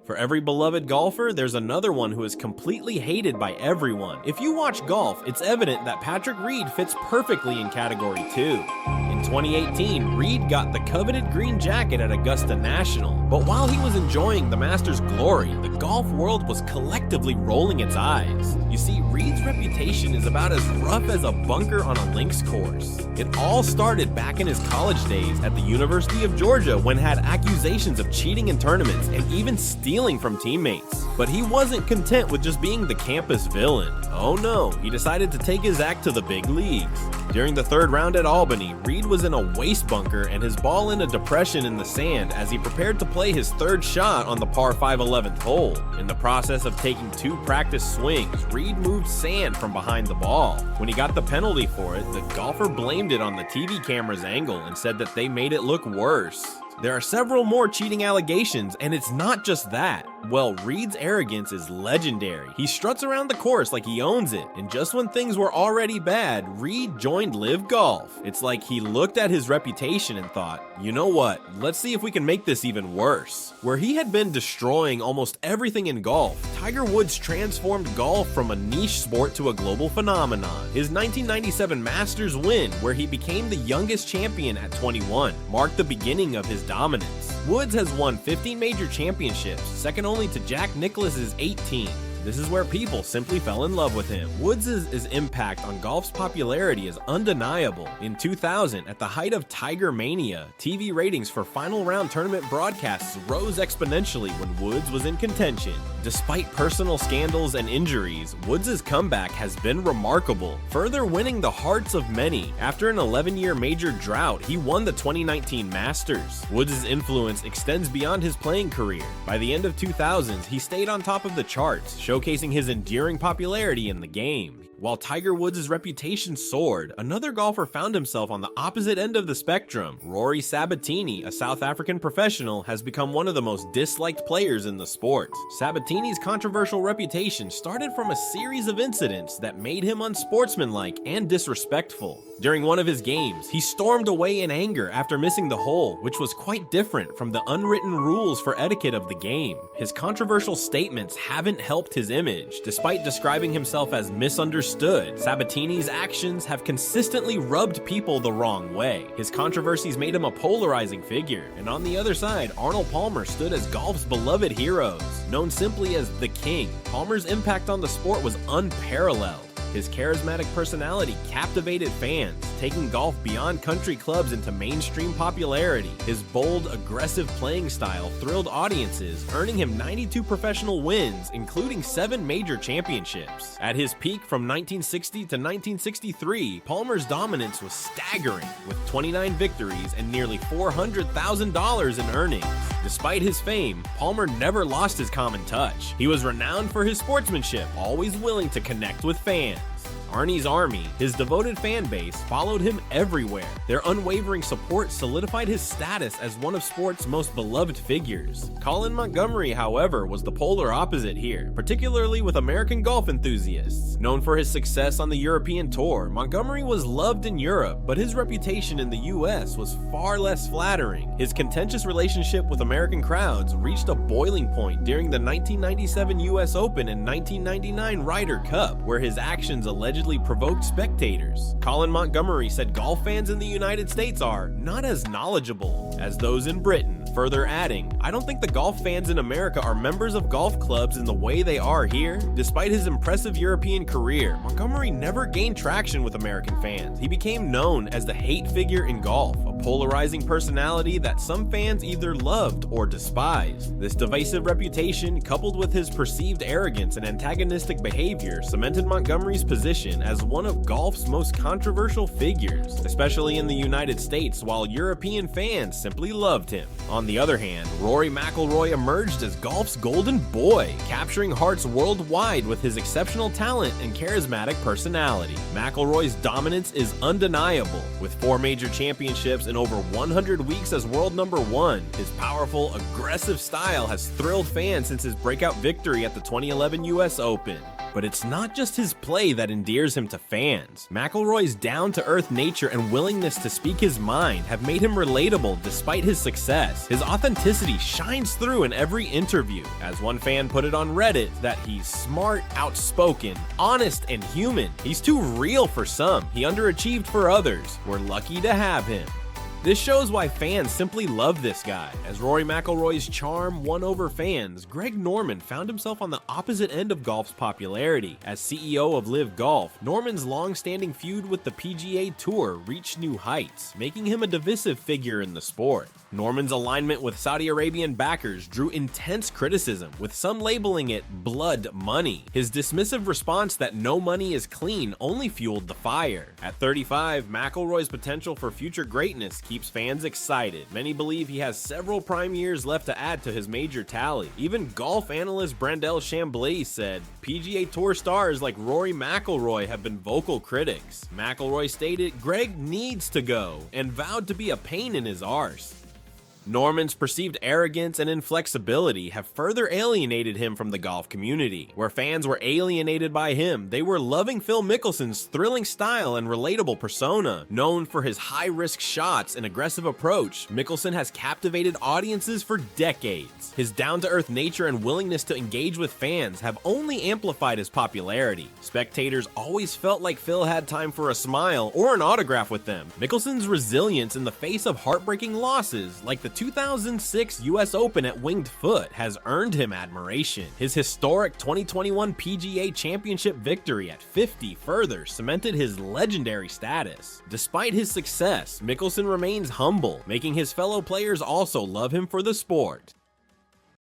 For every beloved golfer, there's another one who is completely hated by everyone. If you watch golf, it's evident that Patrick Reed fits perfectly in Category 2. In 2018, Reed got the coveted green jacket at Augusta National, but while he was enjoying the Masters' glory, the golf world was collectively rolling its eyes. You see, Reed's reputation is about as rough as a bunker on a links course. It all started back in his college days at the University of Georgia when had accusations of cheating in tournaments and even stealing from teammates. But he wasn't content with just being the campus villain. Oh no, he decided to take his act to the big leagues. During the third round at Albany, Reed was in a waste bunker and his ball in a depression in the sand as he prepared to play his third shot on the par 5 11th hole. In the process of taking 2 practice swings, Reed moved sand from behind the ball. When he got the penalty for it, the golfer blamed it on the TV camera's angle and said that they made it look worse. There are several more cheating allegations, and it's not just that. Well, Reed's arrogance is legendary. He struts around the course like he owns it, and just when things were already bad, Reed joined LIV Golf. It's like he looked at his reputation and thought, you know what, let's see if we can make this even worse. Where he had been destroying almost everything in golf, Tiger Woods transformed golf from a niche sport to a global phenomenon. His 1997 Masters win, where he became the youngest champion at 21, marked the beginning of his dominance. Woods has won 15 major championships, second only to Jack Nicklaus's 18. This is where people simply fell in love with him. Woods' impact on golf's popularity is undeniable. In 2000, at the height of Tiger Mania, TV ratings for final round tournament broadcasts rose exponentially when Woods was in contention. Despite personal scandals and injuries, Woods' comeback has been remarkable, further winning the hearts of many. After an 11-year major drought, he won the 2019 Masters. Woods' influence extends beyond his playing career. By the end of 2000s, he stayed on top of the charts, showcasing his enduring popularity in the game. While Tiger Woods' reputation soared, another golfer found himself on the opposite end of the spectrum. Rory Sabbatini, a South African professional, has become one of the most disliked players in the sport. Sabatini's controversial reputation started from a series of incidents that made him unsportsmanlike and disrespectful. During one of his games, he stormed away in anger after missing the hole, which was quite different from the unwritten rules for etiquette of the game. His controversial statements haven't helped his image. Despite describing himself as misunderstood, Sabatini's actions have consistently rubbed people the wrong way. His controversies made him a polarizing figure, and on the other side, Arnold Palmer stood as golf's beloved heroes. Known simply as the King, Palmer's impact on the sport was unparalleled. His charismatic personality captivated fans, taking golf beyond country clubs into mainstream popularity. His bold, aggressive playing style thrilled audiences, earning him 92 professional wins, including 7 major championships. At his peak from 1960 to 1963, Palmer's dominance was staggering, with 29 victories and nearly $400,000 in earnings. Despite his fame, Palmer never lost his common touch. He was renowned for his sportsmanship, always willing to connect with fans. Arnie's Army, his devoted fan base, followed him everywhere. Their unwavering support solidified his status as one of sport's most beloved figures. Colin Montgomerie, however, was the polar opposite here, particularly with American golf enthusiasts. Known for his success on the European Tour, Montgomerie was loved in Europe, but his reputation in the US was far less flattering. His contentious relationship with American crowds reached a boiling point during the 1997 US Open and 1999 Ryder Cup, where his actions allegedly provoked spectators. Colin Montgomerie said golf fans in the United States are not as knowledgeable as those in Britain, further adding, "I don't think the golf fans in America are members of golf clubs in the way they are here." Despite his impressive European career, Montgomerie never gained traction with American fans. He became known as the hate figure in golf, a polarizing personality that some fans either loved or despised. This divisive reputation, coupled with his perceived arrogance and antagonistic behavior, cemented Montgomerie's position as one of golf's most controversial figures, especially in the United States, while European fans simply loved him. On the other hand, Rory McIlroy emerged as golf's golden boy, capturing hearts worldwide with his exceptional talent and charismatic personality. McIlroy's dominance is undeniable. With 4 major championships and over 100 weeks as world number 1, his powerful, aggressive style has thrilled fans since his breakout victory at the 2011 US Open. But it's not just his play that endears him to fans. McIlroy's down-to-earth nature and willingness to speak his mind have made him relatable despite his success. His authenticity shines through in every interview. As one fan put it on Reddit, that he's smart, outspoken, honest, and human. He's too real for some. He underachieved for others. We're lucky to have him. This shows why fans simply love this guy. As Rory McIlroy's charm won over fans, Greg Norman found himself on the opposite end of golf's popularity. As CEO of LIV Golf, Norman's long-standing feud with the PGA Tour reached new heights, making him a divisive figure in the sport. Norman's alignment with Saudi Arabian backers drew intense criticism, with some labeling it blood money. His dismissive response that no money is clean only fueled the fire. At 35, McIlroy's potential for future greatness keeps fans excited. Many believe he has several prime years left to add to his major tally. Even golf analyst Brandel Chambly said, PGA Tour stars like Rory McIlroy have been vocal critics. McIlroy stated Greg needs to go and vowed to be a pain in his arse. Norman's perceived arrogance and inflexibility have further alienated him from the golf community. Where fans were alienated by him, they were loving Phil Mickelson's thrilling style and relatable persona. Known for his high-risk shots and aggressive approach, Mickelson has captivated audiences for decades. His down-to-earth nature and willingness to engage with fans have only amplified his popularity. Spectators always felt like Phil had time for a smile or an autograph with them. Mickelson's resilience in the face of heartbreaking losses, like the 2006 US Open at Winged Foot, has earned him admiration. His historic 2021 PGA Championship victory at 50 further cemented his legendary status. Despite his success, Mickelson remains humble, making his fellow players also love him for the sport.